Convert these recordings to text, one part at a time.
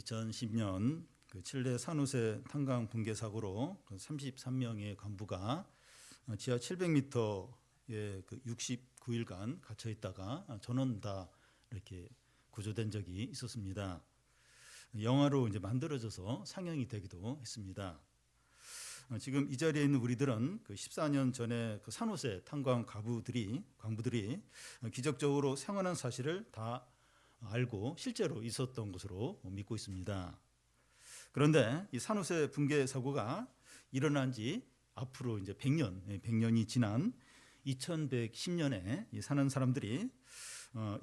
2010년 그 칠레 산호세 탄광 붕괴 사고로 33명의 간부가 지하 700m에 그 69일간 갇혀 있다가 전원 다 이렇게 구조된 적이 있었습니다. 영화로 이제 만들어져서 상영이 되기도 했습니다. 지금 이 자리에 있는 우리들은 그 14년 전에 그 산호세 탄광 광부들이 기적적으로 생還한 사실을 다 알고 실제로 있었던 것으로 믿고 있습니다. 그런데 이 산호세 붕괴 사고가 일어난 지 앞으로 이제 100년이 지난 2110년에 사는 사람들이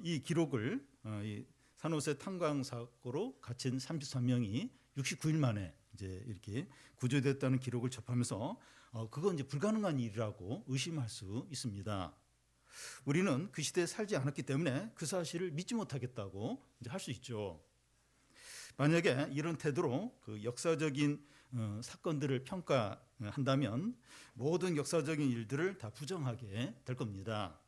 이 기록을 이 산호세 탄광 사고로 갇힌 33명이 69일 만에 이제 이렇게 구조됐다는 기록을 접하면서 그건 이제 불가능한 일이라고 의심할 수 있습니다. 우리는 그 시대에 살지 않았기 때문에 그 사실을 믿지 못하겠다고 이제 할 수 있죠. 만약에 이런 태도로 그 역사적인 사건들을 평가한다면 모든 역사적인 일들을 다 부정하게 될 겁니다.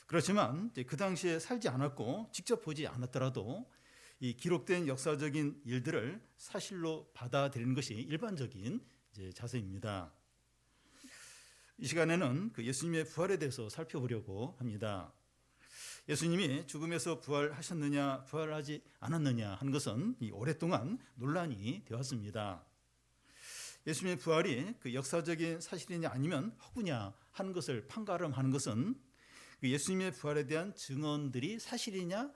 그렇지만 그 당시에 살지 않았고 직접 보지 않았더라도 이 기록된 역사적인 일들을 사실로 받아들이는 것이 일반적인 이제 자세입니다. 이 시간에는 그 예수님의 부활에 대해서 살펴보려고 합니다. 예수님이 죽음에서 부활하셨느냐 부활하지 않았느냐 하는 것은 오랫동안 논란이 되었습니다. 예수님의 부활이 그 역사적인 사실이냐 아니면 허구냐 하는 것을 판가름하는 것은 그 예수님의 부활에 대한 증언들이 사실이냐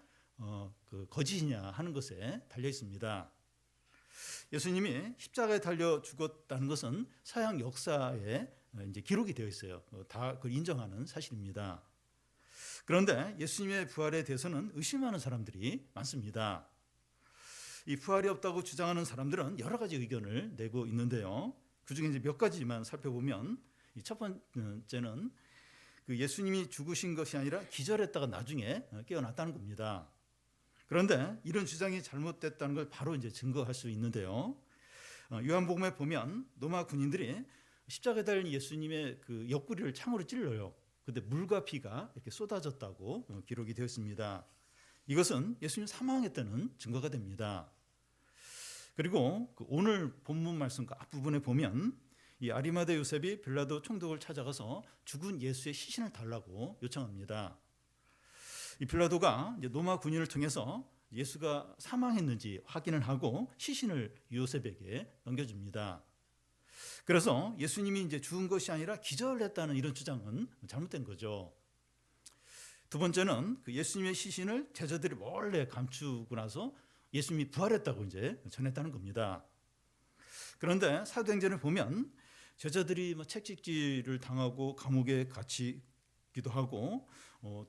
그 거짓이냐 하는 것에 달려 있습니다. 예수님이 십자가에 달려 죽었다는 것은 서양 역사에 이제 기록이 되어 있어요. 다 그걸 인정하는 사실입니다. 그런데 예수님의 부활에 대해서는 의심하는 사람들이 많습니다. 이 부활이 없다고 주장하는 사람들은 여러 가지 의견을 내고 있는데요. 그중에 이제 몇 가지만 살펴보면 첫 번째는 그 예수님이 죽으신 것이 아니라 기절했다가 나중에 깨어났다는 겁니다. 그런데 이런 주장이 잘못됐다는 걸 바로 이제 증거할 수 있는데요. 요한복음에 보면 로마 군인들이 십자가에 달린 예수님의 그 옆구리를 창으로 찔러요. 근데 물과 피가 이렇게 쏟아졌다고 기록이 되어 있습니다. 이것은 예수님 사망했다는 증거가 됩니다. 그리고 그 오늘 본문 말씀과 앞부분에 보면 이 아리마대 요셉이 빌라도 총독을 찾아가서 죽은 예수의 시신을 달라고 요청합니다. 이 빌라도가 이제 로마 군인을 통해서 예수가 사망했는지 확인을 하고 시신을 요셉에게 넘겨줍니다. 그래서 예수님이 이제 죽은 것이 아니라 기절했다는 이런 주장은 잘못된 거죠. 두 번째는 그 예수님의 시신을 제자들이 몰래 감추고 나서 예수님이 부활했다고 이제 전했다는 겁니다. 그런데 사도행전을 보면 제자들이 책찍질을 당하고 감옥에 갇히기도 하고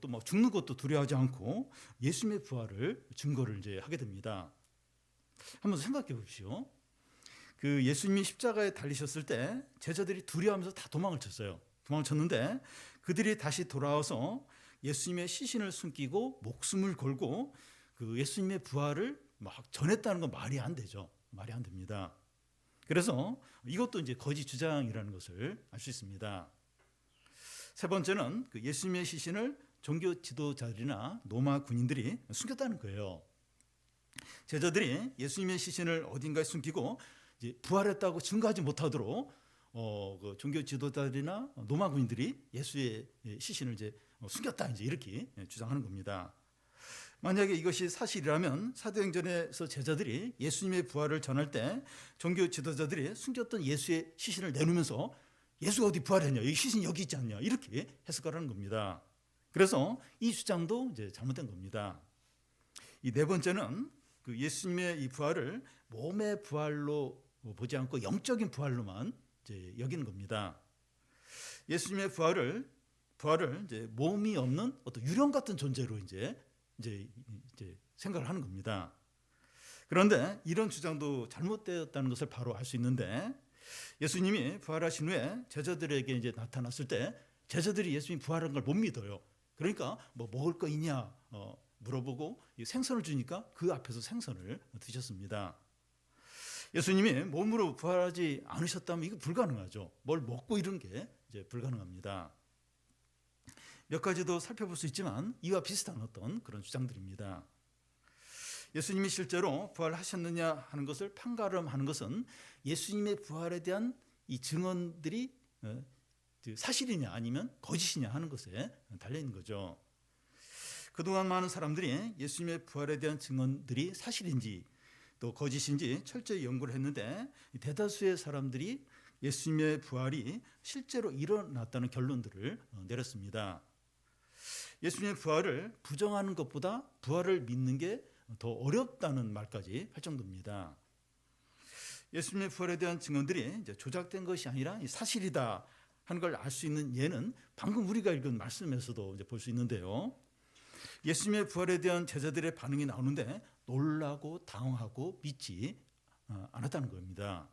또 막 죽는 것도 두려워하지 않고 예수님의 부활을 증거를 이제 하게 됩니다. 한번 생각해 보십시오. 그 예수님이 십자가에 달리셨을 때 제자들이 두려워하면서 다 도망을 쳤어요. 도망을 쳤는데 그들이 다시 돌아와서 예수님의 시신을 숨기고 목숨을 걸고 그 예수님의 부활을 막 전했다는 건 말이 안 되죠. 말이 안 됩니다. 그래서 이것도 이제 거짓 주장이라는 것을 알 수 있습니다. 세 번째는 그 예수님의 시신을 종교 지도자들이나 로마 군인들이 숨겼다는 거예요. 제자들이 예수님의 시신을 어딘가에 숨기고 이제 부활했다고 증거하지 못하도록 그 종교 지도자들이나 로마 군인들이 예수의 시신을 이제 숨겼다 이제 이렇게 주장하는 겁니다. 만약에 이것이 사실이라면 사도행전에서 제자들이 예수님의 부활을 전할 때 종교 지도자들이 숨겼던 예수의 시신을 내놓으면서 예수가 어디 부활했냐, 이 시신 여기 있지 않냐 이렇게 해석하라는 겁니다. 그래서 이 주장도 이제 잘못된 겁니다. 이 네 번째는 그 예수님의 이 부활을 몸의 부활로 보지 않고 영적인 부활로만 이제 여기는 겁니다. 예수님의 부활을 이제 몸이 없는 어떤 유령 같은 존재로 이제 생각을 하는 겁니다. 그런데 이런 주장도 잘못되었다는 것을 바로 알 수 있는데 예수님이 부활하신 후에 제자들에게 이제 나타났을 때 제자들이 예수님이 부활한 걸 못 믿어요. 그러니까 뭐 먹을 거 있냐 물어보고 생선을 주니까 그 앞에서 생선을 드셨습니다. 예수님이 몸으로 부활하지 않으셨다면 이거 불가능하죠. 뭘 먹고 이런 게 이제 불가능합니다. 몇 가지 더 살펴볼 수 있지만 이와 비슷한 어떤 그런 주장들입니다. 예수님이 실제로 부활하셨느냐 하는 것을 판가름하는 것은 예수님의 부활에 대한 이 증언들이 사실이냐 아니면 거짓이냐 하는 것에 달려 있는 거죠. 그동안 많은 사람들이 예수님의 부활에 대한 증언들이 사실인지 또 거짓인지 철저히 연구를 했는데 대다수의 사람들이 예수님의 부활이 실제로 일어났다는 결론들을 내렸습니다. 예수님의 부활을 부정하는 것보다 부활을 믿는 게 더 어렵다는 말까지 할 정도입니다. 예수님의 부활에 대한 증언들이 이제 조작된 것이 아니라 사실이다 하는 걸 알 수 있는 예는 방금 우리가 읽은 말씀에서도 이제 볼 수 있는데요. 예수님의 부활에 대한 제자들의 반응이 나오는데 놀라고 당황하고 믿지 않았다는 겁니다.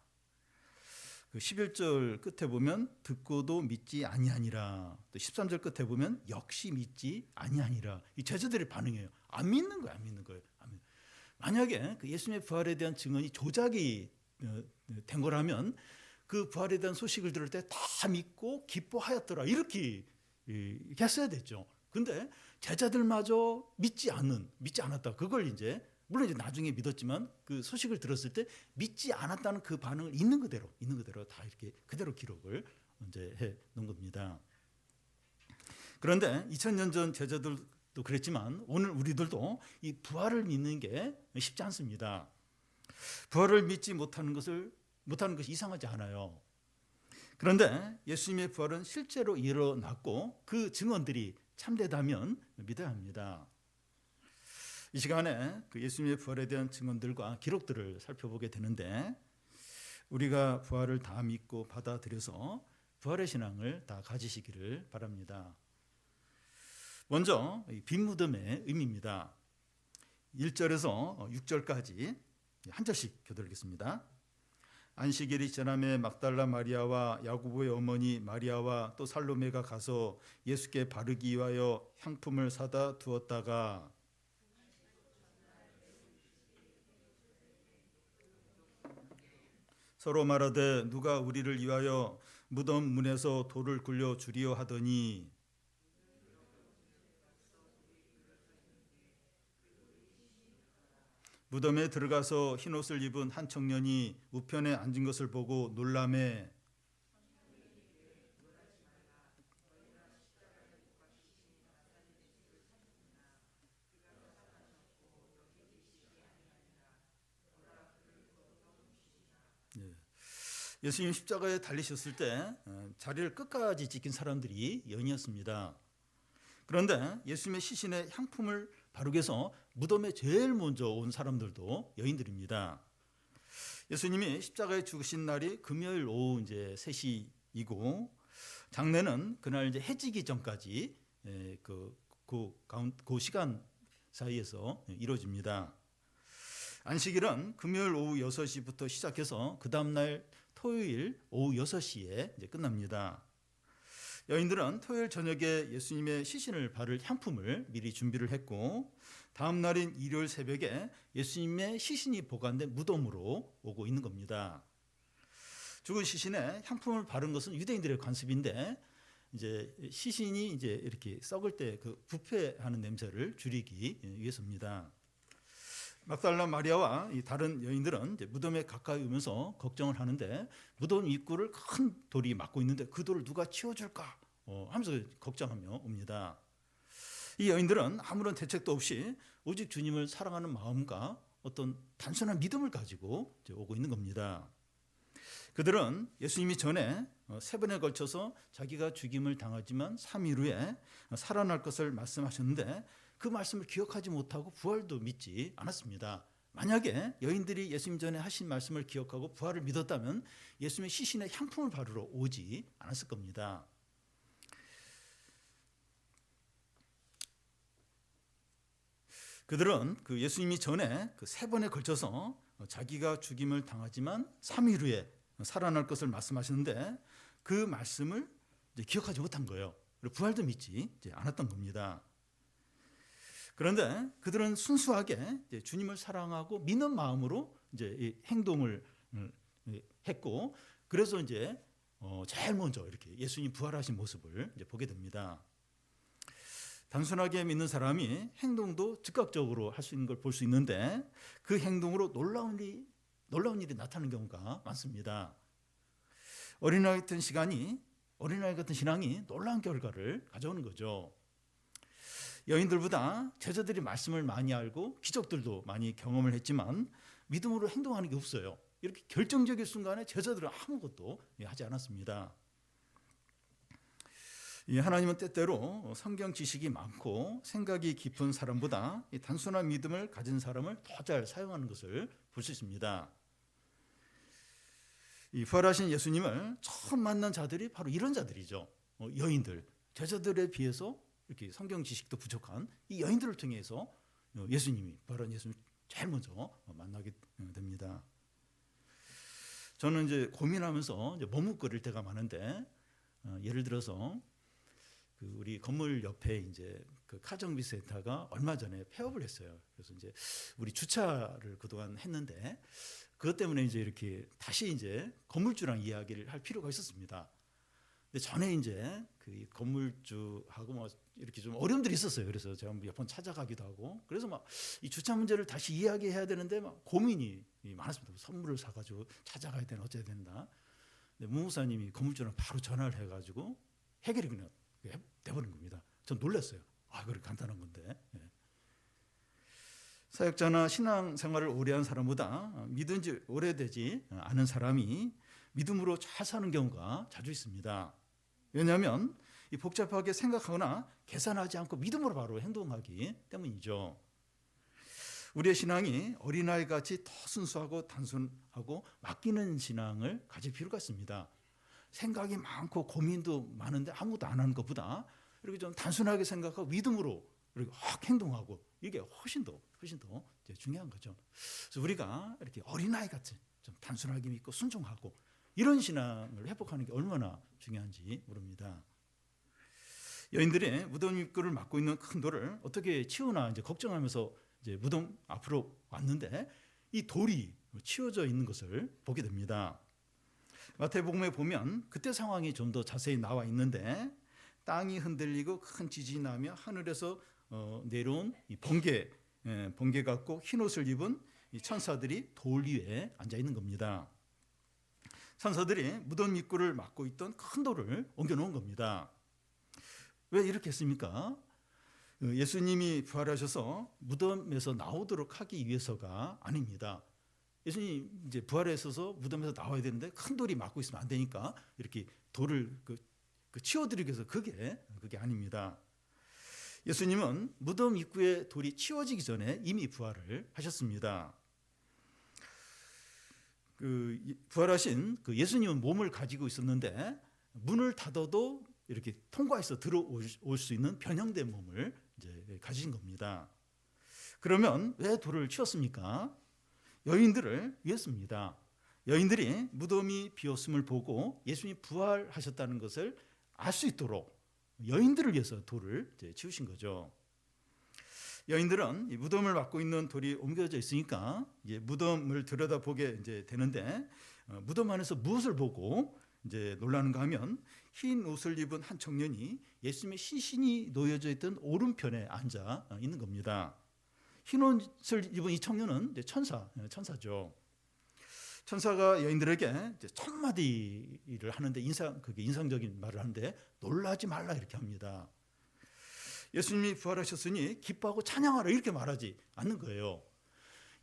그 11절 끝에 보면 듣고도 믿지 아니하니라. 또 13절 끝에 보면 역시 믿지 아니하니라. 이 제자들의 반응이에요. 안 믿는 거예요. 안 믿는 거예요. 만약에 그 예수님의 부활에 대한 증언이 조작이 된 거라면 그 부활에 대한 소식을 들을 때 다 믿고 기뻐하였더라. 이렇게 했어야 됐죠. 근데 제자들마저 믿지 않았다. 그걸 이제 물론 이제 나중에 믿었지만 그 소식을 들었을 때 믿지 않았다는 그 반응을 있는 그대로 다 이렇게 그대로 기록을 이제 해 놓은 겁니다. 그런데 2000년 전 제자들도 그랬지만 오늘 우리들도 이 부활을 믿는 게 쉽지 않습니다. 부활을 믿지 못하는 것이 이상하지 않아요. 그런데 예수님의 부활은 실제로 일어났고 그 증언들이 참되다면 믿어야 합니다. 이 시간에 그 예수님의 부활에 대한 증언들과 기록들을 살펴보게 되는데 우리가 부활을 다 믿고 받아들여서 부활의 신앙을 다 가지시기를 바랍니다. 먼저 빈 무덤의 의미입니다. 1절에서 6절까지 한 절씩 교독하겠습니다. 안식일이 지남에 막달라 마리아와 야고보의 어머니 마리아와 또 살로메가 가서 예수께 바르기 위하여 향품을 사다 두었다가 서로 말하되 누가 우리를 위하여 무덤 문에서 돌을 굴려 주리요 하더니 무덤에 들어가서 흰옷을 입은 한 청년이 우편에 앉은 것을 보고 놀라매 예수님 십자가에 달리셨을 때 자리를 끝까지 지킨 사람들이 여인이었습니다. 그런데 예수님의 시신에 향품을 바르기 위해서 무덤에 제일 먼저 온 사람들도 여인들입니다. 예수님이 십자가에 죽으신 날이 금요일 오후 이제 3시이고 장례는 그날 이제 해지기 전까지 그 시간 사이에서 이루어집니다. 안식일은 금요일 오후 6시부터 시작해서 그 다음 날 토요일 오후 6시에 이제 끝납니다. 여인들은 토요일 저녁에 예수님의 시신을 바를 향품을 미리 준비를 했고 다음 날인 일요일 새벽에 예수님의 시신이 보관된 무덤으로 오고 있는 겁니다. 죽은 시신에 향품을 바른 것은 유대인들의 관습인데 이제 시신이 이제 이렇게 썩을 때 그 부패하는 냄새를 줄이기 위해서입니다. 막달라 마리아와 이 다른 여인들은 이제 무덤에 가까이 오면서 걱정을 하는데 무덤 입구를 큰 돌이 막고 있는데 그 돌을 누가 치워줄까 하면서 걱정하며 옵니다. 이 여인들은 아무런 대책도 없이 오직 주님을 사랑하는 마음과 어떤 단순한 믿음을 가지고 이제 오고 있는 겁니다. 그들은 예수님이 전에 3번에 걸쳐서 자기가 죽임을 당하지만 3일 후에 살아날 것을 말씀하셨는데 그 말씀을 기억하지 못하고 부활도 믿지 않았습니다. 만약에 여인들이 예수님 전에 하신 말씀을 기억하고 부활을 믿었다면 예수님의 시신에 향품을 바르러 오지 않았을 겁니다. 그들은 그 예수님이 전에 그 3번에 걸쳐서 자기가 죽임을 당하지만 3일 후에 살아날 것을 말씀하셨는데 그 말씀을 이제 기억하지 못한 거예요. 그리고 부활도 믿지 않았던 겁니다. 그런데 그들은 순수하게 이제 주님을 사랑하고 믿는 마음으로 이제 이 행동을 했고 그래서 이제 제일 먼저 이렇게 예수님 부활하신 모습을 이제 보게 됩니다. 단순하게 믿는 사람이 행동도 즉각적으로 할 수 있는 걸 볼 수 있는데 그 행동으로 놀라운 일이 나타나는 경우가 많습니다. 어린아이 같은 신앙이 놀라운 결과를 가져오는 거죠. 여인들보다 제자들이 말씀을 많이 알고 기적들도 많이 경험을 했지만 믿음으로 행동하는 게 없어요. 이렇게 결정적인 순간에 제자들은 아무것도 하지 않았습니다. 하나님은 때때로 성경 지식이 많고 생각이 깊은 사람보다 단순한 믿음을 가진 사람을 더 잘 사용하는 것을 볼 수 있습니다. 부활하신 예수님을 처음 만난 자들이 바로 이런 자들이죠. 여인들, 제자들에 비해서 이렇게 성경 지식도 부족한 이 여인들을 통해서 부활한 예수님을 제일 먼저 만나게 됩니다. 저는 이제 고민하면서 머뭇거릴 때가 많은데 예를 들어서 우리 건물 옆에 이제 그 카정비 센터가 얼마 전에 폐업을 했어요. 그래서 이제 우리 주차를 그동안 했는데 그것 때문에 이제 이렇게 다시 이제 건물주랑 이야기를 할 필요가 있었습니다. 근데 전에 이제 그 건물주하고 뭐 이렇게 좀 어려움들이 있었어요. 그래서 제가 몇 번 찾아가기도 하고 그래서 막 이 주차 문제를 다시 이야기해야 되는데 막 고민이 많았습니다. 선물을 사가지고 찾아가야 되나 어째야 된다. 근데 무무사님이 건물주랑 바로 전화를 해가지고 해결이 그냥 돼버린 겁니다. 전 놀랐어요. 그래 간단한 건데. 사역자나 신앙생활을 오래 한 사람보다 믿은 지 오래되지 않은 사람이 믿음으로 잘 사는 경우가 자주 있습니다. 왜냐하면 이 복잡하게 생각하거나 계산하지 않고 믿음으로 바로 행동하기 때문이죠. 우리의 신앙이 어린아이같이 더 순수하고 단순하고 맡기는 신앙을 가질 필요가 있습니다. 생각이 많고 고민도 많은데 아무것도 안 하는 것보다 이렇게 좀 단순하게 생각하고 믿음으로 이렇게 확 행동하고 이게 훨씬 더 중요한 거죠. 그래서 우리가 이렇게 어린아이 같이 좀 단순하게 믿고 순종하고 이런 신앙을 회복하는 게 얼마나 중요한지 모릅니다. 여인들이 무덤 입구를 막고 있는 큰 돌을 어떻게 치우나 이제 걱정하면서 이제 무덤 앞으로 왔는데 이 돌이 치워져 있는 것을 보게 됩니다. 마태복음에 보면 그때 상황이 좀 더 자세히 나와 있는데 땅이 흔들리고 큰 지진이 나며 하늘에서 내려온 이 번개 같고 흰 옷을 입은 이 천사들이 돌 위에 앉아 있는 겁니다. 천사들이 무덤 입구를 막고 있던 큰 돌을 옮겨 놓은 겁니다. 왜 이렇게 했습니까? 예수님이 부활하셔서 무덤에서 나오도록 하기 위해서가 아닙니다. 예수님 이제 부활하셔서 무덤에서 나와야 되는데 큰 돌이 막고 있으면 안 되니까 이렇게 돌을 치워드리기 위해서 그게 아닙니다. 예수님은 무덤 입구에 돌이 치워지기 전에 이미 부활을 하셨습니다. 부활하신 예수님은 몸을 가지고 있었는데 문을 닫아도 이렇게 통과해서 들어올 수 있는 변형된 몸을 이제 가지신 겁니다. 그러면 왜 돌을 치웠습니까? 여인들을 위했습니다. 여인들이 무덤이 비었음을 보고 예수님이 부활하셨다는 것을 알 수 있도록 여인들을 위해서 돌을 치우신 거죠. 여인들은 이 무덤을 막고 있는 돌이 옮겨져 있으니까 이제 무덤을 들여다보게 이제 되는데 무덤 안에서 무엇을 보고 이제 놀라는가 하면 흰 옷을 입은 한 청년이 예수님의 시신이 놓여져 있던 오른편에 앉아 있는 겁니다. 흰 옷을 입은 이 청년은 천사죠. 천사가 여인들에게 첫 마디를 하는데 그게 인상적인 말을 하는데 놀라지 말라 이렇게 합니다. 예수님이 부활하셨으니 기뻐하고 찬양하라 이렇게 말하지 않는 거예요.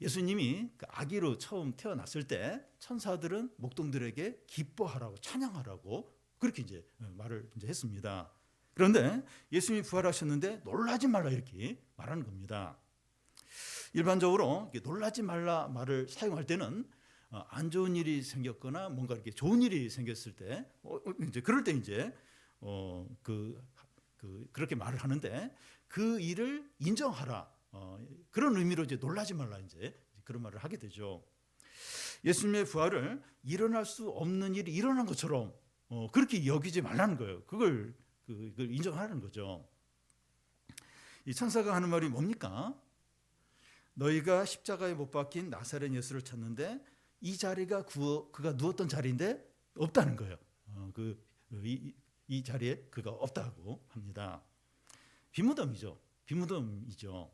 예수님이 아기로 처음 태어났을 때 천사들은 목동들에게 기뻐하라고 찬양하라고 그렇게 이제 말을 이제 했습니다. 그런데 예수님이 부활하셨는데 놀라지 말라 이렇게 말하는 겁니다. 일반적으로 놀라지 말라 말을 사용할 때는 안 좋은 일이 생겼거나 뭔가 이렇게 좋은 일이 생겼을 때 이제 그럴 때 이제 그렇게 말을 하는데 그 일을 인정하라 그런 의미로 이제 놀라지 말라 이제 그런 말을 하게 되죠. 예수님의 부활을 일어날 수 없는 일이 일어난 것처럼 그렇게 여기지 말라는 거예요. 그걸 인정하라는 거죠. 이 천사가 하는 말이 뭡니까? 너희가 십자가에 못 박힌 나사렛 예수를 찾는데 이 자리가 그가 누웠던 자리인데 없다는 거예요. 이 자리에 그가 없다고 합니다. 빈무덤이죠. 빈무덤이죠.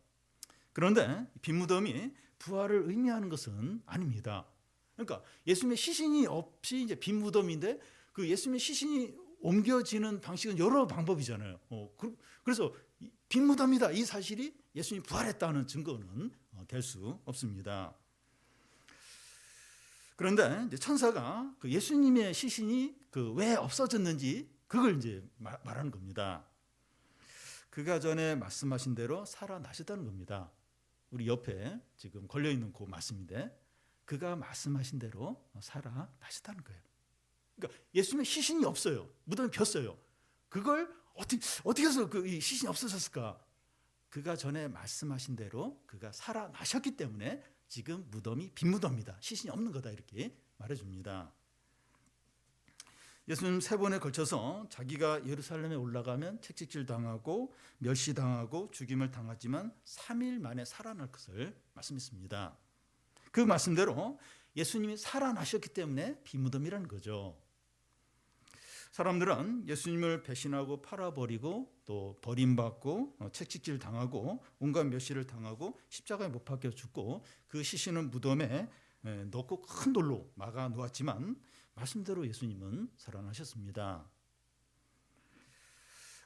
그런데 빈무덤이 부활을 의미하는 것은 아닙니다. 그러니까 예수님의 시신이 없이 이제 빈무덤인데 그 예수님의 시신이 옮겨지는 방식은 여러 방법이잖아요. 그래서 빈무덤이다 이 사실이 예수님이 부활했다는 증거는 될 수 없습니다. 그런데 이제 천사가 그 예수님의 시신이 그 왜 없어졌는지 그걸 이제 말하는 겁니다. 그가 전에 말씀하신 대로 살아나셨다는 겁니다. 우리 옆에 지금 걸려 있는 그 말씀인데 그가 말씀하신 대로 살아나셨다는 거예요. 그러니까 예수님의 시신이 없어요. 무덤이 비었어요. 그걸 어떻게 해서 그 시신이 없어졌을까? 그가 전에 말씀하신 대로 그가 살아나셨기 때문에 지금 무덤이 빈 무덤이다. 시신이 없는 거다 이렇게 말해줍니다. 예수님 3번에 걸쳐서 자기가 예루살렘에 올라가면 채찍질 당하고 멸시당하고 죽임을 당하지만 3일 만에 살아날 것을 말씀했습니다. 그 말씀대로 예수님이 살아나셨기 때문에 빈 무덤이라는 거죠. 사람들은 예수님을 배신하고 팔아버리고 또 버림받고 채찍질 당하고 온갖 멸시를 당하고 십자가에 못 박혀 죽고 그 시신은 무덤에 넣고 큰 돌로 막아 놓았지만 말씀대로 예수님은 살아나셨습니다.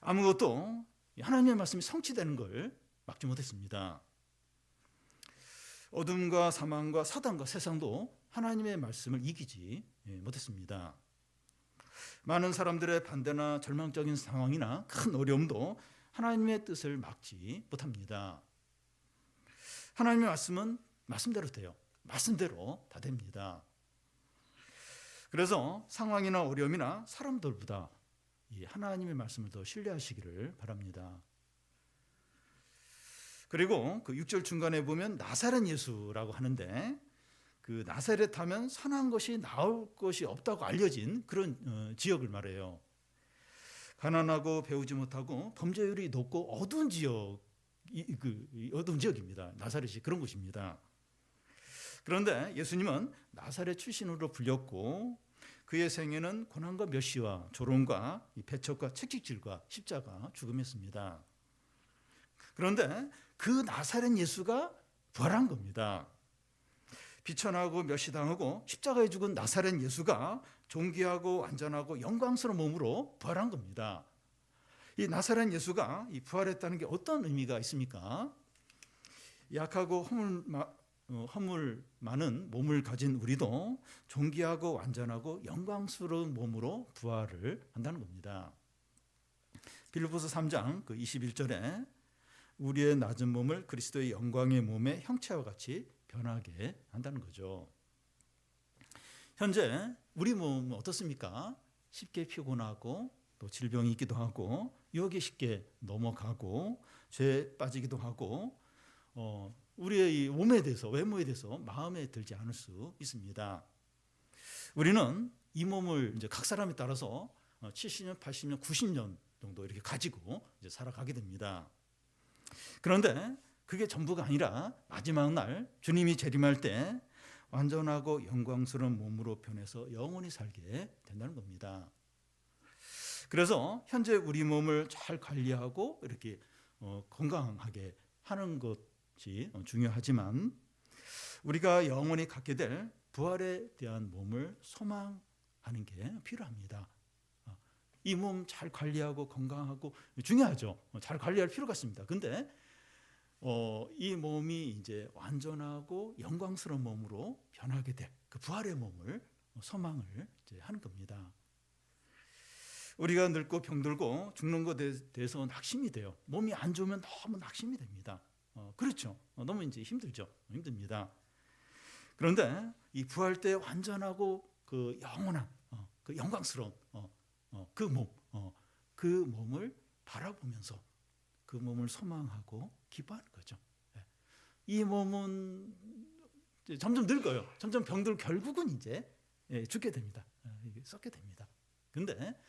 아무것도 하나님의 말씀이 성취되는 걸 막지 못했습니다. 어둠과 사망과 사단과 세상도 하나님의 말씀을 이기지 못했습니다. 많은 사람들의 반대나 절망적인 상황이나 큰 어려움도 하나님의 뜻을 막지 못합니다. 하나님의 말씀은 말씀대로 돼요. 말씀대로 다 됩니다. 그래서 상황이나 어려움이나 사람들보다 이 하나님의 말씀을 더 신뢰하시기를 바랍니다. 그리고 그 6절 중간에 보면 나사렛 예수라고 하는데 그 나사렛 하면 선한 것이 나올 것이 없다고 알려진 그런 지역을 말해요. 가난하고 배우지 못하고 범죄율이 높고 어두운 지역입니다. 나사렛이 그런 곳입니다. 그런데 예수님은 나사렛 출신으로 불렸고 그의 생애는 고난과 멸시와 조롱과 배척과 채찍질과 십자가 죽음이었습니다. 그런데 그 나사렛 예수가 부활한 겁니다. 비천하고 멸시당하고 십자가에 죽은 나사렛 예수가 존귀하고 완전하고 영광스러운 몸으로 부활한 겁니다. 이 나사렛 예수가 이 부활했다는 게 어떤 의미가 있습니까? 약하고 허물 많은 몸을 가진 우리도 존귀하고 완전하고 영광스러운 몸으로 부활을 한다는 겁니다. 빌립보서 3장 21절에 우리의 낮은 몸을 그리스도의 영광의 몸의 형체와 같이 변하게 한다는 거죠. 현재 우리 몸은 어떻습니까? 쉽게 피곤하고 또 질병이 있기도 하고 유혹에 쉽게 넘어가고 죄에 빠지기도 하고 우리의 이 몸에 대해서 외모에 대해서 마음에 들지 않을 수 있습니다. 우리는 이 몸을 이제 각 사람에 따라서 70년, 80년, 90년 정도 이렇게 가지고 이제 살아가게 됩니다. 그런데 그게 전부가 아니라 마지막 날 주님이 재림할 때 완전하고 영광스러운 몸으로 변해서 영원히 살게 된다는 겁니다. 그래서 현재 우리 몸을 잘 관리하고 이렇게 건강하게 하는 것이 중요하지만 우리가 영원히 갖게 될 부활에 대한 몸을 소망하는 게 필요합니다. 이 몸 잘 관리하고 건강하고 중요하죠. 잘 관리할 필요가 있습니다. 근데 이 몸이 이제 완전하고 영광스러운 몸으로 변하게 될 그 부활의 몸을 소망을 이제 하는 겁니다. 우리가 늙고 병들고 죽는 것에 대해서 낙심이 돼요. 몸이 안 좋으면 너무 낙심이 됩니다. 그렇죠. 너무 이제 힘들죠. 힘듭니다. 그런데 이 부활 때 완전하고 그 영원한 그 영광스러운 그 몸, 그 몸을 바라보면서 그 몸을 소망하고 기뻐하는 거죠. 이 몸은 점점 늙어요. 점점 병들 결국은 이제 죽게 됩니다. 썩게 됩니다. 근데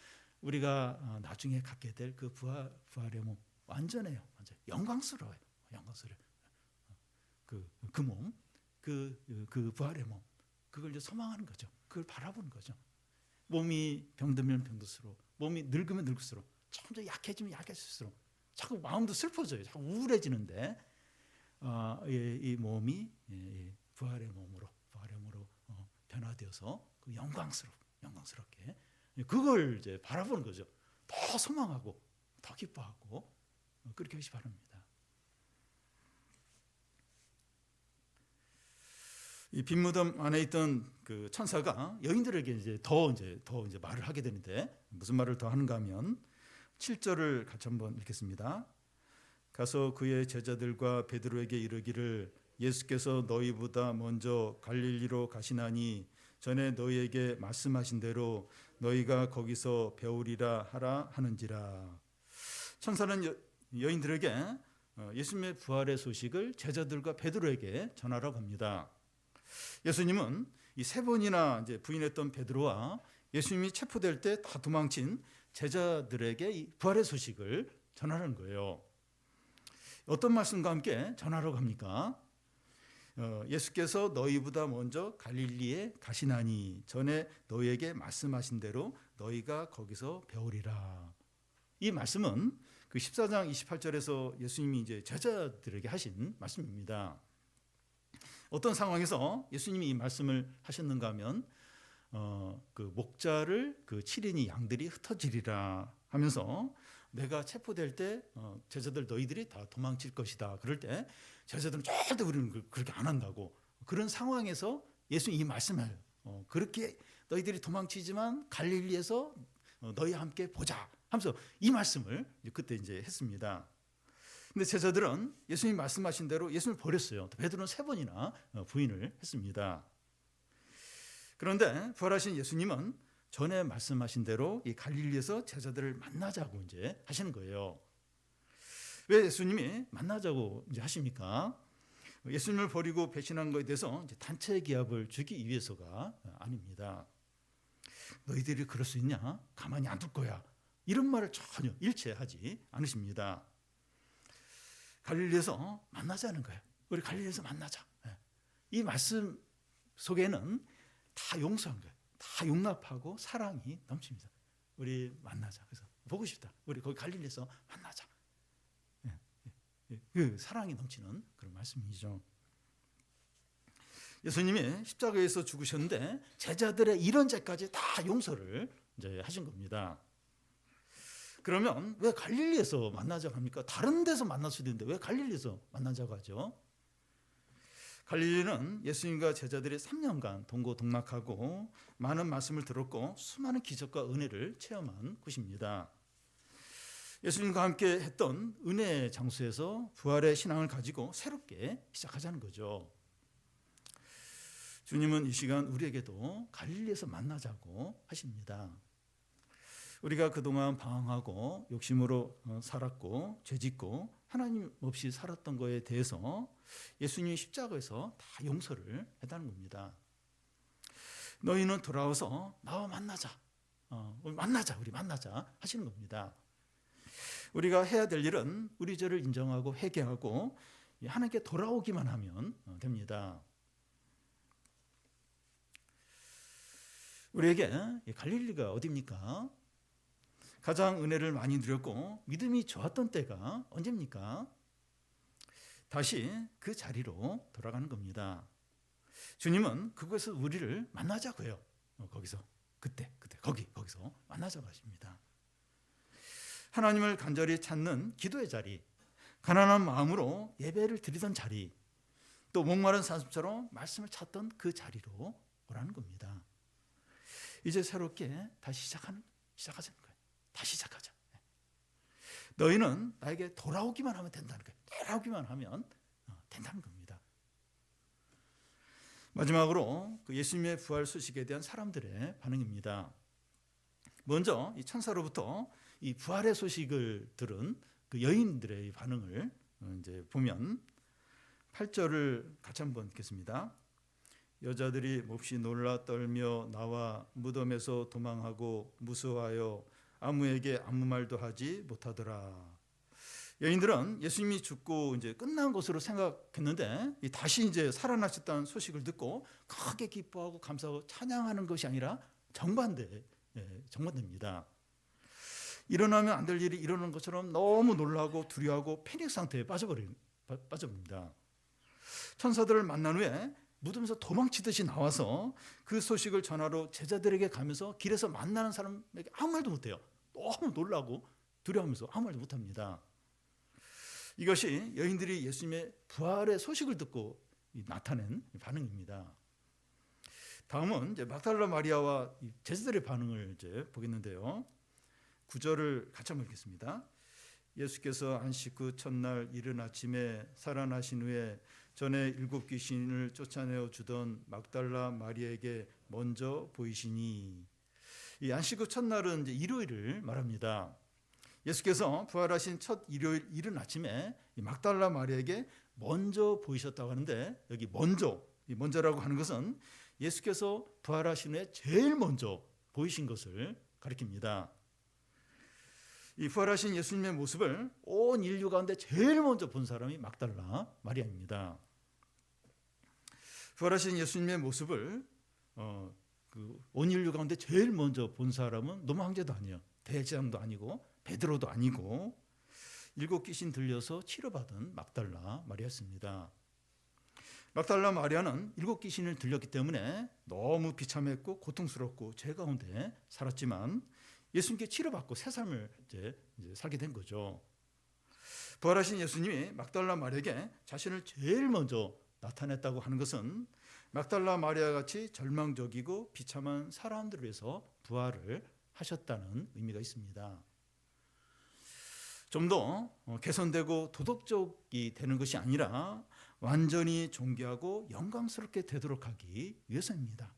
우리가 나중에 갖게 될 그 부활의 몸 완전해요. 완전 영광스러워요. 영광스러워요. 그 몸, 그 부활의 몸, 그걸 이제 소망하는 거죠. 그걸 바라보는 거죠. 몸이 병들면 병들수록, 몸이 늙으면 늙을수록, 점점 약해지면 약해질수록 자꾸 마음도 슬퍼져요. 자꾸 우울해지는데 이 몸이 부활의 몸으로 변화되어서 영광스럽게 그걸 이제 바라보는 거죠. 더 소망하고 더 기뻐하고 그렇게 하시 바랍니다. 이 빈 무덤 안에 있던 그 천사가 여인들에게 이제 더 말을 하게 되는데 무슨 말을 더 하는가 하면 7절을 같이 한번 읽겠습니다. 가서 그의 제자들과 베드로에게 이르기를 예수께서 너희보다 먼저 갈릴리로 가시나니 전에 너희에게 말씀하신 대로 너희가 거기서 배우리라 하라 하는지라. 천사는 여인들에게 예수님의 부활의 소식을 제자들과 베드로에게 전하라고 합니다. 예수님은 이 3번이나 이제 부인했던 베드로와 예수님이 체포될 때 다 도망친 제자들에게 이 부활의 소식을 전하는 거예요. 어떤 말씀과 함께 전하라고 합니까? 예수께서 너희보다 먼저 갈릴리에 가시나니 전에 너희에게 말씀하신 대로 너희가 거기서 배우리라. 이 말씀은 그 14장 28절에서 예수님이 이제 제자들에게 하신 말씀입니다. 어떤 상황에서 예수님이 이 말씀을 하셨는가 하면 그 목자를 그 치리니 양들이 흩어지리라 하면서 내가 체포될 때 제자들 너희들이 다 도망칠 것이다. 그럴 때 제자들은 절대 우리는 그렇게 안 한다고. 그런 상황에서 예수님이 이 말씀을 해요. 그렇게 너희들이 도망치지만 갈릴리에서 너희와 함께 보자 하면서 이 말씀을 그때 이제 했습니다. 근데 제자들은 예수님이 말씀하신 대로 예수님을 버렸어요. 베드로는 3번이나 부인을 했습니다. 그런데 부활하신 예수님은 전에 말씀하신 대로 이 갈릴리에서 제자들을 만나자고 이제 하시는 거예요. 왜 예수님이 만나자고 이제 하십니까? 예수님을 버리고 배신한 것에 대해서 이제 단체 기합을 주기 위해서가 아닙니다. 너희들이 그럴 수 있냐? 가만히 안 둘 거야. 이런 말을 전혀 일체하지 않으십니다. 갈릴리에서 만나자는 거예요. 우리 갈릴리에서 만나자. 이 말씀 속에는 다 용서한 거예요. 다 용납하고 사랑이 넘칩니다. 우리 만나자. 그래서 보고 싶다. 우리 거기 갈릴리에서 만나자. 그 사랑이 넘치는 그런 말씀이죠. 예수님이 십자가에서 죽으셨는데 제자들의 이런 죄까지 다 용서를 이제 하신 겁니다. 그러면 왜 갈릴리에서 만나자고 합니까? 다른 데서 만날 수도 있는데 왜 갈릴리에서 만나자고 하죠? 갈릴리는 예수님과 제자들이 3년간 동고동락하고 많은 말씀을 들었고 수많은 기적과 은혜를 체험한 곳입니다. 예수님과 함께 했던 은혜의 장소에서 부활의 신앙을 가지고 새롭게 시작하자는 거죠. 주님은 이 시간 우리에게도 갈릴리에서 만나자고 하십니다. 우리가 그동안 방황하고 욕심으로 살았고 죄짓고 하나님 없이 살았던 것에 대해서 예수님이 십자가에서 다 용서를 했다는 겁니다. 너희는 돌아와서 나와 만나자. 우리 만나자 하시는 겁니다. 우리가 해야 될 일은 우리 죄를 인정하고 회개하고 하나님께 돌아오기만 하면 됩니다. 우리에게 갈릴리가 어디입니까? 가장 은혜를 많이 누렸고 믿음이 좋았던 때가 언제입니까? 다시 그 자리로 돌아가는 겁니다. 주님은 그곳에서 우리를 만나자고 해요. 거기서 거기서 만나자고 하십니다. 하나님을 간절히 찾는 기도의 자리, 가난한 마음으로 예배를 드리던 자리, 또 목마른 사슴처럼 말씀을 찾던 그 자리로 오라는 겁니다. 이제 새롭게 다시 시작하자는 거예요. 다시 시작하자. 너희는 나에게 돌아오기만 하면 된다는 거예요. 돌아오기만 하면 된다는 겁니다. 마지막으로 그 예수님의 부활 소식에 대한 사람들의 반응입니다. 먼저 이 천사로부터 이 부활의 소식을 들은 그 여인들의 반응을 이제 보면 8절을 같이 한번 읽겠습니다. 여자들이 몹시 놀라 떨며 나와 무덤에서 도망하고 무서워하여 아무에게 아무 말도 하지 못하더라. 여인들은 예수님이 죽고 이제 끝난 것으로 생각했는데 다시 이제 살아나셨다는 소식을 듣고 크게 기뻐하고 감사하고 찬양하는 것이 아니라 정반대입니다. 일어나면 안 될 일이 일어나는 것처럼 너무 놀라고 두려워하고 패닉 상태에 빠져버립니다. 천사들을 만난 후에 무덤에서 도망치듯이 나와서 그 소식을 전하러 제자들에게 가면서 길에서 만나는 사람에게 아무 말도 못해요. 너무 놀라고 두려워하면서 아무 말도 못합니다. 이것이 여인들이 예수님의 부활의 소식을 듣고 나타낸 반응입니다. 다음은 이제 막달라 마리아와 제자들의 반응을 이제 보겠는데요. 9절을 같이 한번 읽겠습니다. 예수께서 안식 후 첫날 이른 아침에 살아나신 후에 전에 7 귀신을 쫓아내어 주던 막달라 마리아에게 먼저 보이시니, 이 안식 후 첫날은 이제 일요일을 말합니다. 예수께서 부활하신 첫 일요일 이른 아침에 이 막달라 마리아에게 먼저 보이셨다고 하는데, 여기 먼저라고 하는 것은 예수께서 부활하신 후에 제일 먼저 보이신 것을 가리킵니다. 이 부활하신 예수님의 모습을 온 인류 가운데 제일 먼저 본 사람이 막달라 마리아입니다. 부활하신 예수님의 모습을 온 인류 가운데 제일 먼저 본 사람은 노마 황제도 아니에요. 대제사장도 아니고 베드로도 아니고 7 귀신 들려서 치료받은 막달라 마리아였습니다. 막달라 마리아는 7 귀신을 들렸기 때문에 너무 비참했고 고통스럽고 죄 가운데 살았지만 예수님께 치료받고 새 삶을 이제 살게 된 거죠. 부활하신 예수님이 막달라 마리아에게 자신을 제일 먼저 나타냈다고 하는 것은 막달라 마리아 같이 절망적이고 비참한 사람들을 위해서 부활을 하셨다는 의미가 있습니다. 좀 더 개선되고 도덕적이 되는 것이 아니라 완전히 존귀하고 영광스럽게 되도록 하기 위해서입니다.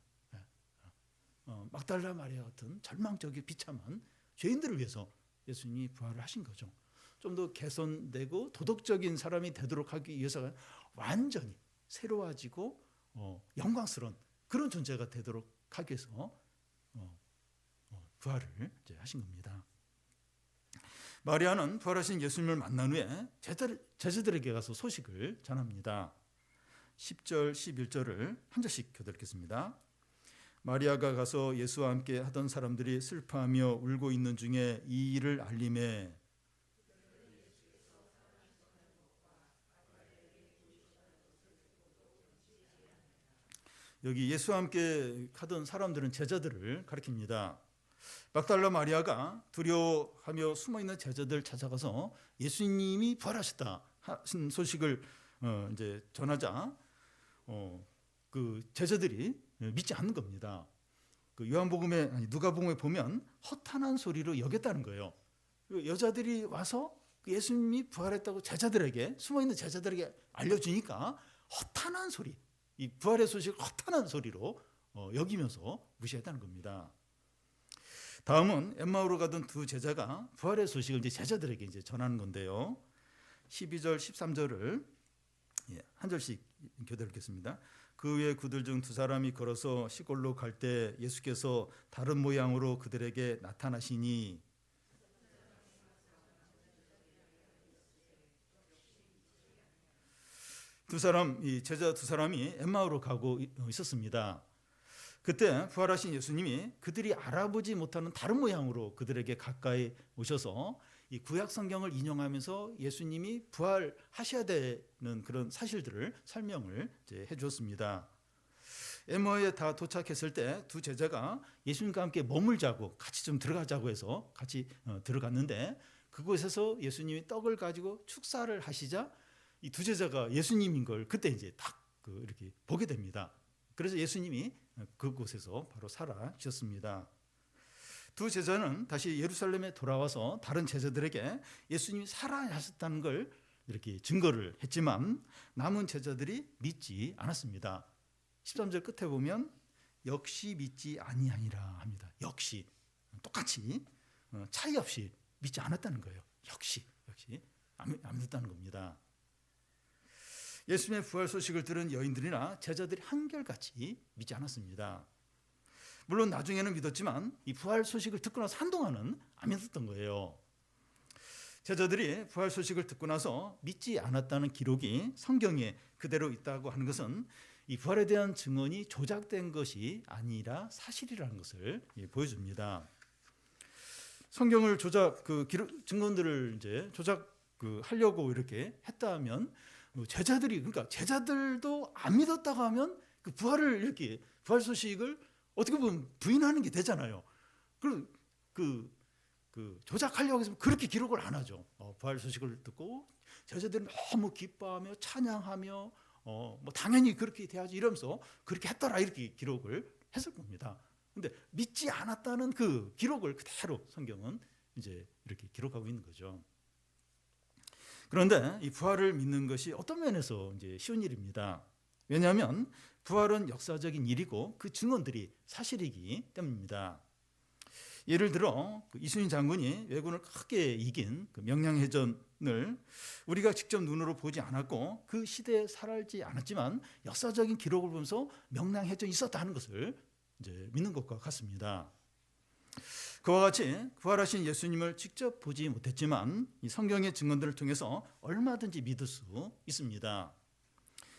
막달라 마리아 같은 절망적이고 비참한 죄인들을 위해서 예수님이 부활을 하신 거죠. 좀 더 개선되고 도덕적인 사람이 되도록 하기 위해서 완전히 새로워지고 영광스러운 그런 존재가 되도록 하기 위해서 부활을 이제 하신 겁니다. 마리아는 부활하신 예수님을 만난 후에 제자들에게 가서 소식을 전합니다. 10절, 11절을 한 절씩 교독하겠습니다. 마리아가 가서 예수와 함께 하던 사람들이 슬퍼하며 울고 있는 중에 이 일을 알림해 여기 예수와 함께 하던 사람들은 제자들을 가리킵니다. 막달라 마리아가 두려워하며 숨어있는 제자들 찾아가서 예수님이 부활하셨다 하신 소식을 이제 전하자 그 제자들이 믿지 않는 겁니다. 그 누가복음에 보면 허탄한 소리로 여겼다는 거예요. 여자들이 와서 예수님이 부활했다고 제자들에게 숨어있는 제자들에게 알려주니까 허탄한 소리, 이 부활의 소식을 허탄한 소리로 여기면서 무시했다는 겁니다. 다음은 엠마오로 가던 두 제자가 부활의 소식을 이제 제자들에게 이제 전하는 건데요. 12절, 13절을 한 절씩 교독하겠습니다. 그 후에 그들 중 2 사람이 걸어서 시골로 갈 때 예수께서 다른 모양으로 그들에게 나타나시니 제자 2 사람이 엠마오로 가고 있었습니다. 그때 부활하신 예수님이 그들이 알아보지 못하는 다른 모양으로 그들에게 가까이 오셔서 이 구약 성경을 인용하면서 예수님이 부활하셔야 되는 그런 사실들을 설명을 해 주었습니다. 엠마오에 다 도착했을 때 두 제자가 예수님과 함께 머물자고 같이 좀 들어가자고 해서 같이 들어갔는데, 그곳에서 예수님이 떡을 가지고 축사를 하시자 이 두 제자가 예수님인 걸 그때 이제 딱 이렇게 보게 됩니다. 그래서 예수님이 그곳에서 바로 사라지셨습니다. 두 제자는 다시 예루살렘에 돌아와서 다른 제자들에게 예수님이 살아나셨다는 걸 이렇게 증거를 했지만 남은 제자들이 믿지 않았습니다. 13절 끝에 보면 역시 믿지 아니하니라 합니다. 역시 똑같이 차이 없이 믿지 않았다는 거예요. 역시 안 믿었다는 겁니다. 예수님의 부활 소식을 들은 여인들이나 제자들이 한결같이 믿지 않았습니다. 물론 나중에는 믿었지만 이 부활 소식을 듣고 나서 한동안은 안 믿었던 거예요. 제자들이 부활 소식을 듣고 나서 믿지 않았다는 기록이 성경에 그대로 있다고 하는 것은 이 부활에 대한 증언이 조작된 것이 아니라 사실이라는 것을 보여줍니다. 성경을 조작 기록 증거들을 이제 조작 하려고 이렇게 했다면 제자들이 그러니까 제자들도 안 믿었다고 하면 그 부활을 이렇게 부활 소식을 어떻게 보면 부인하는 게 되잖아요. 그 조작하려고 해서 그렇게 기록을 안 하죠. 부활 소식을 듣고 제자들은 너무 기뻐하며 찬양하며 뭐 당연히 그렇게 돼야지 이러면서 그렇게 했더라 이렇게 기록을 했을 겁니다. 근데 믿지 않았다는 그 기록을 그대로 성경은 이제 이렇게 기록하고 있는 거죠. 그런데 이 부활을 믿는 것이 어떤 면에서 이제 쉬운 일입니다. 왜냐하면 부활은 역사적인 일이고 그 증언들이 사실이기 때문입니다. 예를 들어 이순신 장군이 왜군을 크게 이긴 그 명량해전을 우리가 직접 눈으로 보지 않았고 그 시대에 살지 않았지만 역사적인 기록을 보면서 명량해전이 있었다는 것을 이제 믿는 것과 같습니다. 그와 같이 부활하신 예수님을 직접 보지 못했지만 이 성경의 증언들을 통해서 얼마든지 믿을 수 있습니다.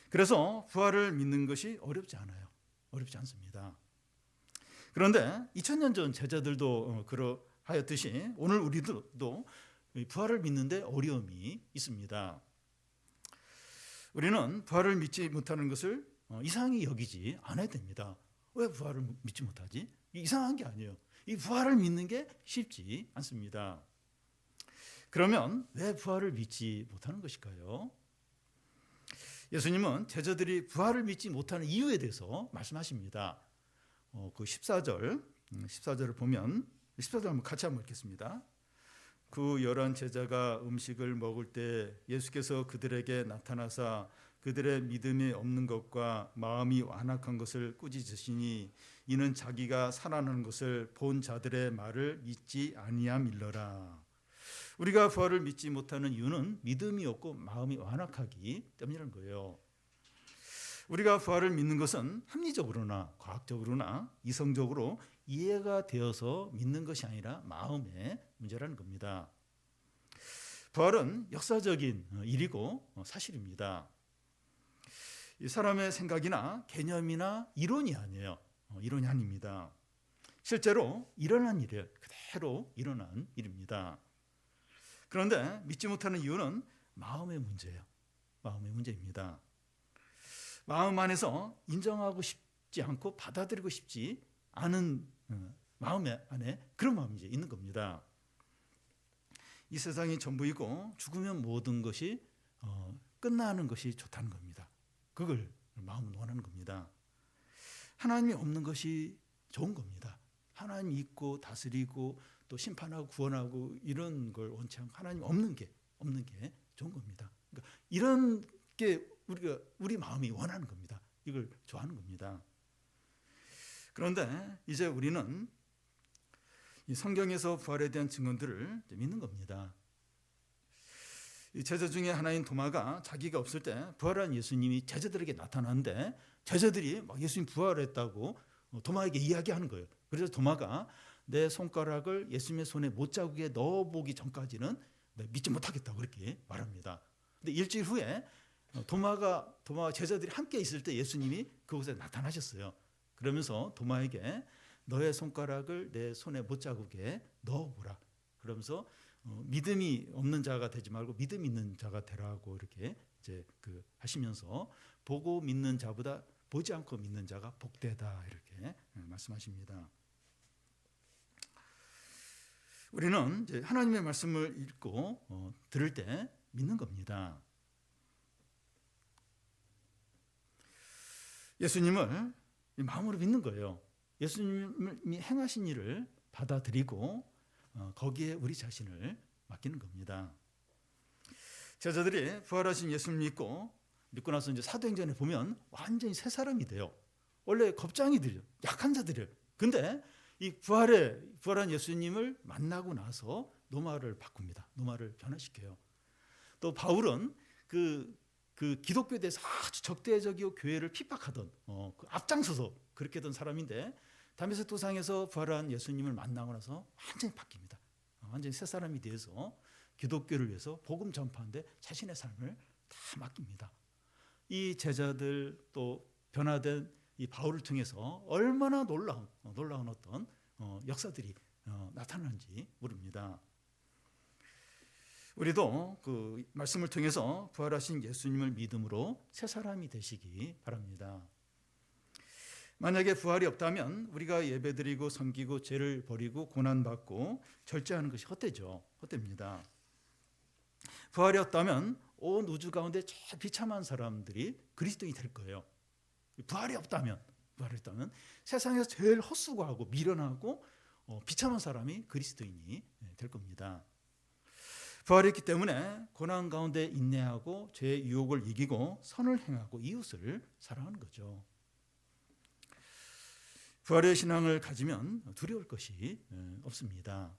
그래서 부활을 믿는 것이 어렵지 않아요. 어렵지 않습니다. 그런데 2000년 전 제자들도 그러하였듯이 오늘 우리도 부활을 믿는데 어려움이 있습니다. 우리는 부활을 믿지 못하는 것을 이상히 여기지 않아야 됩니다. 왜 부활을 믿지 못하지? 이상한 게 아니에요. 이 부활을 믿는 게 쉽지 않습니다. 그러면 왜 부활을 믿지 못하는 것일까요? 예수님은 제자들이 부활을 믿지 못하는 이유에 대해서 말씀하십니다. 그 14절을 보면 14절 한번 같이 한번 읽겠습니다. 그 11 제자가 음식을 먹을 때 예수께서 그들에게 나타나사 그들의 믿음이 없는 것과 마음이 완악한 것을 꾸짖으시니 이는 자기가 살아나는 것을 본 자들의 말을 믿지 아니함일러라. 우리가 부활을 믿지 못하는 이유는 믿음이 없고 마음이 완악하기 때문이라는 거예요. 우리가 부활을 믿는 것은 합리적으로나 과학적으로나 이성적으로 이해가 되어서 믿는 것이 아니라 마음의 문제라는 겁니다. 부활은 역사적인 일이고 사실입니다. 이 사람의 생각이나 개념이나 이론이 아니에요. 이론이 아닙니다. 실제로 일어난 일이에요. 그대로 일어난 일입니다. 그런데 믿지 못하는 이유는 마음의 문제예요. 마음의 문제입니다. 마음 안에서 인정하고 싶지 않고 받아들이고 싶지 않은 마음 안에 그런 마음이 이제 있는 겁니다. 이 세상이 전부이고 죽으면 모든 것이 끝나는 것이 좋다는 겁니다. 그걸 마음은 원하는 겁니다. 하나님이 없는 것이 좋은 겁니다. 하나님이 있고 다스리고 또 심판하고 구원하고 이런 걸 원치 않고 하나님 없는 게 좋은 겁니다. 그러니까 이런 게 우리 마음이 원하는 겁니다. 이걸 좋아하는 겁니다. 그런데 이제 우리는 이 성경에서 부활에 대한 증언들을 믿는 겁니다. 이 제자 중에 하나인 도마가 자기가 없을 때 부활한 예수님이 제자들에게 나타났는데 제자들이 막 예수님 부활했다고 도마에게 이야기하는 거예요. 그래서 도마가 내 손가락을 예수님의 손에 못자국에 넣어보기 전까지는 믿지 못하겠다고 그렇게 말합니다. 근데 일주일 후에 도마와 제자들이 함께 있을 때 예수님이 그곳에 나타나셨어요. 그러면서 도마에게 너의 손가락을 내 손에 못자국에 넣어보라. 그러면서 믿음이 없는 자가 되지 말고 믿음 있는 자가 되라고 이렇게 이제 하시면서 보고 믿는 자보다 보지 않고 믿는 자가 복되다 이렇게 말씀하십니다. 우리는 이제 하나님의 말씀을 읽고 들을 때 믿는 겁니다. 예수님을 마음으로 믿는 거예요. 예수님이 행하신 일을 받아들이고 거기에 우리 자신을 맡기는 겁니다. 제자들이 부활하신 예수님을 믿고 나서 이제 사도행전에 보면 완전히 새 사람이 돼요. 원래 겁쟁이들이요, 약한 자들이에요. 근데 이 부활한 예수님을 만나고 나서 노마를 바꿉니다. 노마를 변화시켜요. 또 바울은 그 기독교에 대해서 아주 적대적이고 교회를 핍박하던 그 앞장서서 그렇게 된 사람인데 다메섹 도상에서 부활한 예수님을 만나고 나서 완전히 바뀝니다. 완전히 새 사람이 되어서 기독교를 위해서 복음 전파하는데 자신의 삶을 다 맡깁니다. 이 제자들 또 변화된 이 바울을 통해서 얼마나 놀라운 어떤 역사들이 나타나는지 모릅니다. 우리도 그 말씀을 통해서 부활하신 예수님을 믿음으로 새 사람이 되시기 바랍니다. 만약에 부활이 없다면 우리가 예배드리고 섬기고 죄를 버리고 고난받고 절제하는 것이 헛되죠. 헛됩니다. 부활이 없다면 온 우주 가운데 제일 비참한 사람들이 그리스도인이 될 거예요. 부활이 없다면 세상에서 제일 헛수고하고 미련하고 비참한 사람이 그리스도인이 될 겁니다. 부활이 있기 때문에 고난 가운데 인내하고 죄의 유혹을 이기고 선을 행하고 이웃을 사랑하는 거죠. 부활의 신앙을 가지면 두려울 것이 없습니다.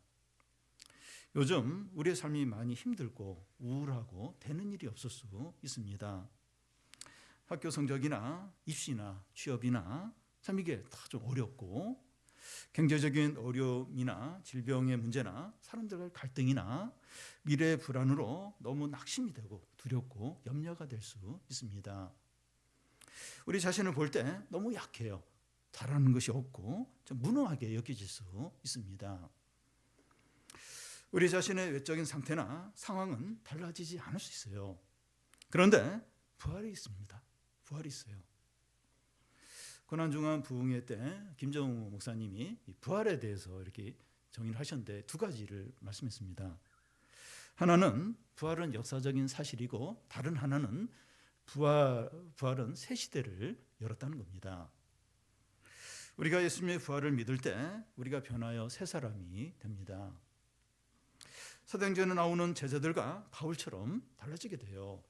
요즘 우리의 삶이 많이 힘들고 우울하고 되는 일이 없을 수 있습니다. 학교 성적이나 입시나 취업이나 참 이게 다 좀 어렵고, 경제적인 어려움이나 질병의 문제나 사람들과의 갈등이나 미래의 불안으로 너무 낙심이 되고 두렵고 염려가 될 수 있습니다. 우리 자신을 볼 때 너무 약해요. 잘하는 것이 없고 좀 무능하게 여겨질 수 있습니다. 우리 자신의 외적인 상태나 상황은 달라지지 않을 수 있어요. 그런데 부활이 있습니다. 부활이 있어요. 고난중앙 부흥회 때 김정우 목사님이 부활에 대해서 이렇게 정의를 하셨는데 두 가지를 말씀했습니다. 하나는 부활은 역사적인 사실이고, 다른 하나는 부활은 새 시대를 열었다는 겁니다. 우리가 예수님의 부활을 믿을 때 우리가 변하여 새 사람이 됩니다. 사도행전에 나오는 제자들과 바울처럼 달라지게 돼요.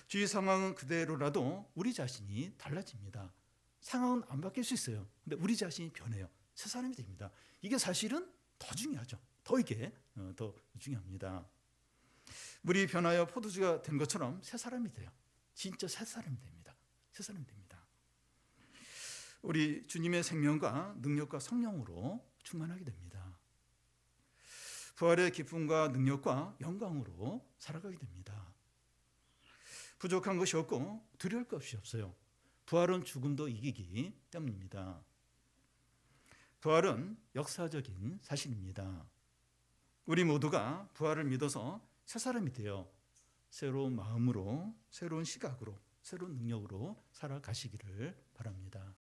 주위 상황은 그대로라도 우리 자신이 달라집니다. 상황은 안 바뀔 수 있어요. 근데 우리 자신이 변해요. 새 사람이 됩니다. 이게 사실은 더 중요하죠. 더 중요합니다. 물이 변하여 포도주가 된 것처럼 새 사람이 돼요. 진짜 새 사람이 됩니다. 새 사람이 됩니다. 우리 주님의 생명과 능력과 성령으로 충만하게 됩니다. 부활의 기쁨과 능력과 영광으로 살아가게 됩니다. 부족한 것이 없고 두려울 것이 없어요. 부활은 죽음도 이기기 때문입니다. 부활은 역사적인 사실입니다. 우리 모두가 부활을 믿어서 새 사람이 되어 새로운 마음으로, 새로운 시각으로, 새로운 능력으로 살아가시기를 바랍니다.